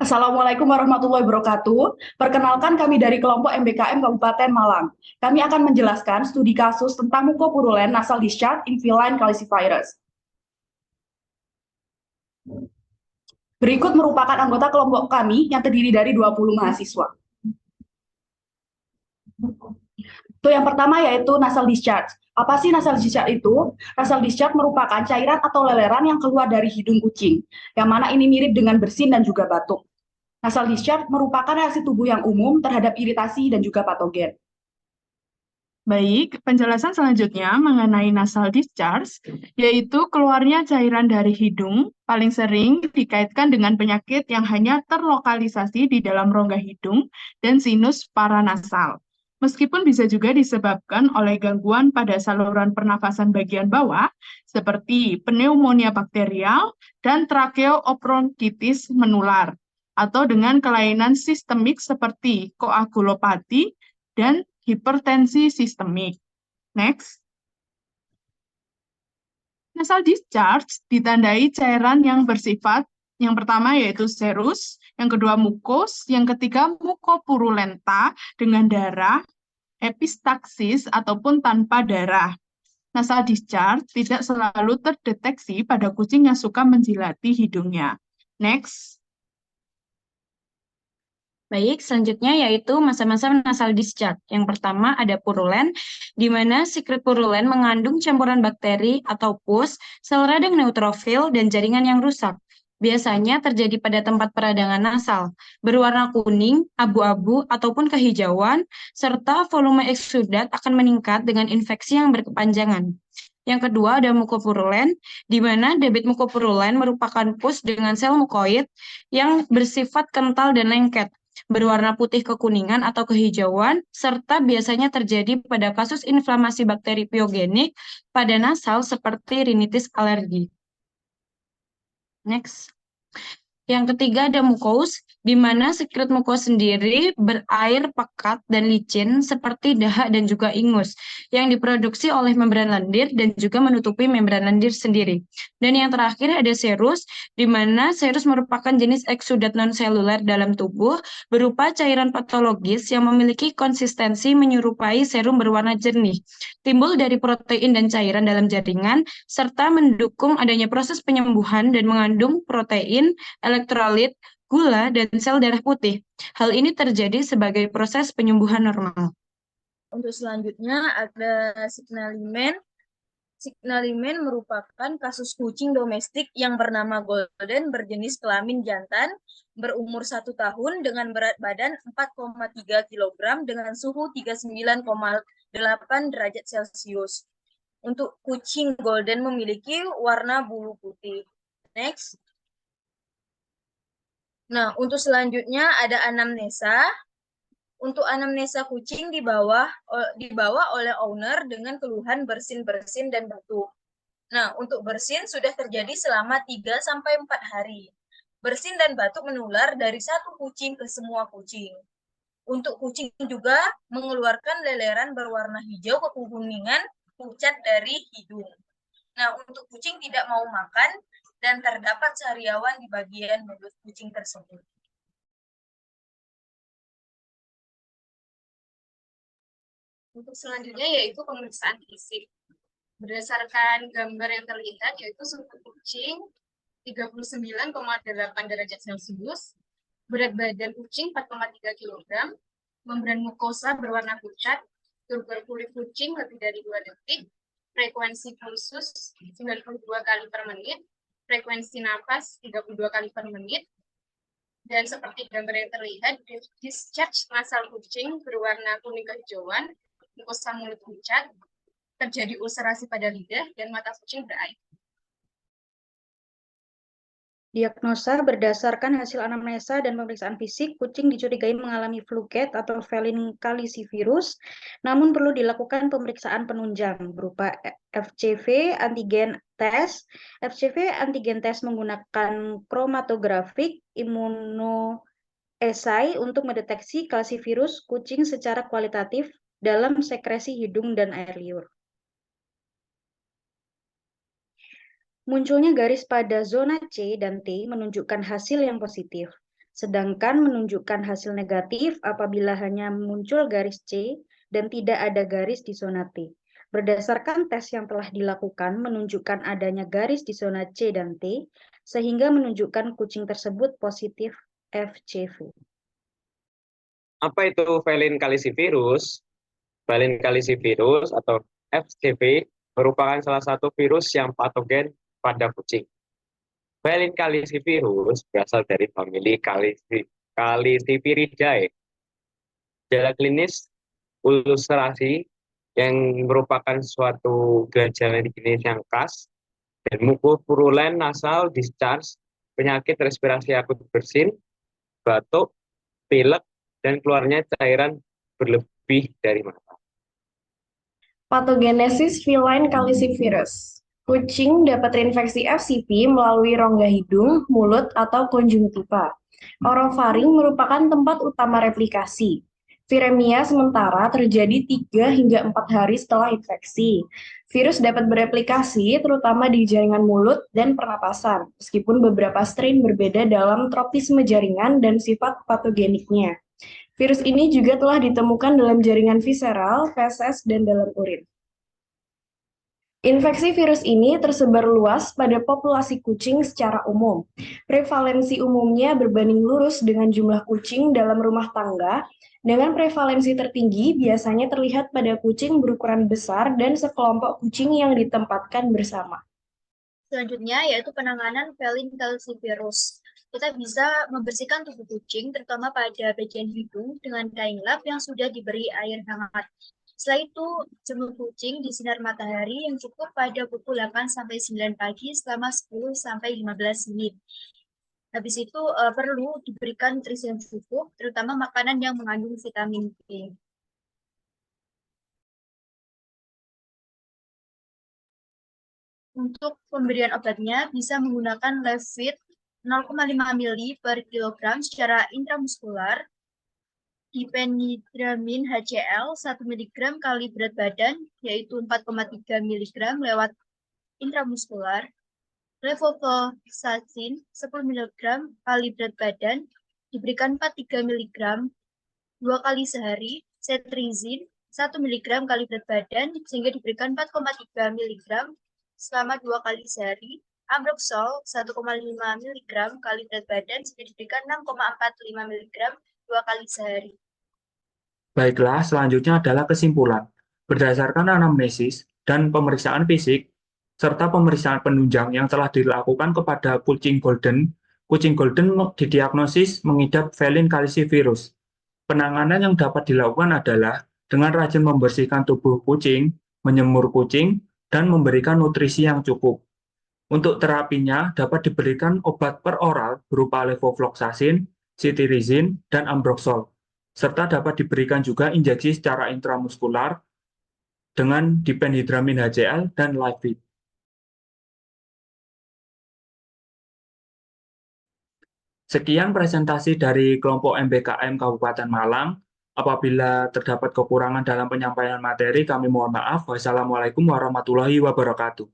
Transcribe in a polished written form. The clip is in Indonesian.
Assalamualaikum warahmatullahi wabarakatuh. Perkenalkan kami dari kelompok MBKM Kabupaten Malang. Kami akan menjelaskan studi kasus tentang mucopurulent nasal discharge in feline calicivirus. Berikut merupakan anggota kelompok kami yang terdiri dari 20 mahasiswa. Itu yang pertama yaitu nasal discharge. Apa sih nasal discharge itu? Nasal discharge merupakan cairan atau leleran yang keluar dari hidung kucing, yang mana ini mirip dengan bersin dan juga batuk. Nasal discharge merupakan reaksi tubuh yang umum terhadap iritasi dan juga patogen. Baik, penjelasan selanjutnya mengenai nasal discharge, yaitu keluarnya cairan dari hidung, paling sering dikaitkan dengan penyakit yang hanya terlokalisasi di dalam rongga hidung dan sinus paranasal. Meskipun bisa juga disebabkan oleh gangguan pada saluran pernafasan bagian bawah, seperti pneumonia bakterial dan tracheobronkitis menular, atau dengan kelainan sistemik seperti koagulopati dan hipertensi sistemik. Next. Nasal discharge ditandai cairan yang bersifat yang pertama yaitu serus, yang kedua mukos, yang ketiga mukopurulenta dengan darah, epistaksis ataupun tanpa darah. Nasal discharge tidak selalu terdeteksi pada kucing yang suka menjilati hidungnya. Next. Baik, selanjutnya yaitu masa-masa nasal discharge. Yang pertama ada purulent, di mana sekret purulent mengandung campuran bakteri atau pus, sel radang neutrofil, dan jaringan yang rusak. Biasanya terjadi pada tempat peradangan nasal, berwarna kuning, abu-abu, ataupun kehijauan, serta volume eksudat akan meningkat dengan infeksi yang berkepanjangan. Yang kedua ada mukopurulent, di mana debit mukopurulent merupakan pus dengan sel mukoid yang bersifat kental dan lengket, berwarna putih kekuningan atau kehijauan, serta biasanya terjadi pada kasus inflamasi bakteri piogenik pada nasal seperti rinitis alergi. Next. Yang ketiga ada mukos, di mana sekret mukos sendiri berair pekat dan licin seperti dahak dan juga ingus, yang diproduksi oleh membran lendir dan juga menutupi membran lendir sendiri. Dan yang terakhir ada serus, di mana serus merupakan jenis eksudat non-seluler dalam tubuh berupa cairan patologis yang memiliki konsistensi menyerupai serum berwarna jernih, timbul dari protein dan cairan dalam jaringan, serta mendukung adanya proses penyembuhan dan mengandung protein, elektrolit, gula, dan sel darah putih. Hal ini terjadi sebagai proses penyembuhan normal. Untuk selanjutnya ada signalimen. Signalimen merupakan kasus kucing domestik yang bernama Golden berjenis kelamin jantan, berumur 1 tahun dengan berat badan 4,3 kg dengan suhu 39,8 derajat Celcius. Untuk kucing Golden memiliki warna bulu putih. Next. Nah, untuk selanjutnya ada anamnesa. Untuk anamnesa kucing dibawa oleh owner dengan keluhan bersin-bersin dan batuk. Nah, untuk bersin sudah terjadi selama 3-4 hari. Bersin dan batuk menular dari satu kucing ke semua kucing. Untuk kucing juga mengeluarkan leleran berwarna hijau kekuningan pucat dari hidung. Nah, untuk kucing tidak mau makan dan terdapat sariawan di bagian mulut kucing tersebut. Untuk selanjutnya yaitu pemeriksaan fisik. Berdasarkan gambar yang terlihat yaitu suhu kucing 39,8 derajat Celcius, berat badan kucing 4,3 kg, membran mukosa berwarna pucat, turgor kulit kucing lebih dari 2 detik, frekuensi pulsus 92 kali per menit, frekuensi napas 32 kali per menit, dan seperti gambar yang terlihat, discharge nasal kucing berwarna kuning kehijauan, mukosa mulut pucat, terjadi ulcerasi pada lidah, dan mata kucing berair. Diagnosa berdasarkan hasil anamnesa dan pemeriksaan fisik, kucing dicurigai mengalami flu cat atau feline calicivirus, namun perlu dilakukan pemeriksaan penunjang berupa FCV antigen test. FCV antigen test menggunakan kromatografik immunoassay untuk mendeteksi calicivirus kucing secara kualitatif dalam sekresi hidung dan air liur. Munculnya garis pada zona C dan T menunjukkan hasil yang positif. sedangkan menunjukkan hasil negatif apabila hanya muncul garis C dan tidak ada garis di zona T. Berdasarkan tes yang telah dilakukan menunjukkan adanya garis di zona C dan T, sehingga menunjukkan kucing tersebut positif FCV. Apa itu valin calicivirus? Valin calicivirus atau FCV merupakan salah satu virus yang patogen pada kucing. Valin calicivirus berasal dari famili Caliciviridae. Gejala klinis ulcerasi yang merupakan suatu gejala klinis yang khas, dan mukopurulen nasal discharge, penyakit respirasi akut bersin, batuk, pilek, dan keluarnya cairan berlebih dari mata. Patogenesis feline calicivirus. Kucing dapat terinfeksi FCV melalui rongga hidung, mulut, atau konjungtiva. Orofaring merupakan tempat utama replikasi. Viremia sementara terjadi 3 hingga 4 hari setelah infeksi. Virus dapat bereplikasi terutama di jaringan mulut dan pernapasan, meskipun beberapa strain berbeda dalam tropisme jaringan dan sifat patogeniknya. Virus ini juga telah ditemukan dalam jaringan visceral, feses, dan dalam urin. Infeksi virus ini tersebar luas pada populasi kucing secara umum. Prevalensi umumnya berbanding lurus dengan jumlah kucing dalam rumah tangga, dengan prevalensi tertinggi biasanya terlihat pada kucing berukuran besar dan sekelompok kucing yang ditempatkan bersama. Selanjutnya yaitu penanganan valin calicivirus. Kita bisa membersihkan tubuh kucing, terutama pada bagian hidung, dengan kain lap yang sudah diberi air hangat. Setelah itu, jemur kucing di sinar matahari yang cukup pada pukul 8-9 pagi selama 10-15 menit. Habis itu perlu diberikan nutrisi yang cukup, terutama makanan yang mengandung vitamin B. Untuk pemberian obatnya bisa menggunakan Levit 0,5 ml per kilogram secara intramuskular, dipenidramin HCl 1 mg kali berat badan, yaitu 4,3 mg lewat intramuskular, levofloxacin 10 mg kali berat badan, diberikan 4,3 mg 2 kali sehari, cetirizine 1 mg kali berat badan, sehingga diberikan 4,3 mg selama 2 kali sehari, Ambroxol 1,5 mg kali berat badan, sehingga diberikan 6,45 mg 2 kali sehari. Baiklah, selanjutnya adalah kesimpulan. Berdasarkan anamnesis dan pemeriksaan fisik, serta pemeriksaan penunjang yang telah dilakukan kepada kucing golden didiagnosis mengidap valin calicivirus. Penanganan yang dapat dilakukan adalah dengan rajin membersihkan tubuh kucing, menyemur kucing, dan memberikan nutrisi yang cukup. Untuk terapinya dapat diberikan obat per oral berupa levofloxacin, cetirizine, dan ambroxol, serta dapat diberikan juga injeksi secara intramuskular dengan diphenhydramin HCl dan Levit. Sekian presentasi dari kelompok MBKM Kabupaten Malang. Apabila terdapat kekurangan dalam penyampaian materi, kami mohon maaf. Wassalamualaikum warahmatullahi wabarakatuh.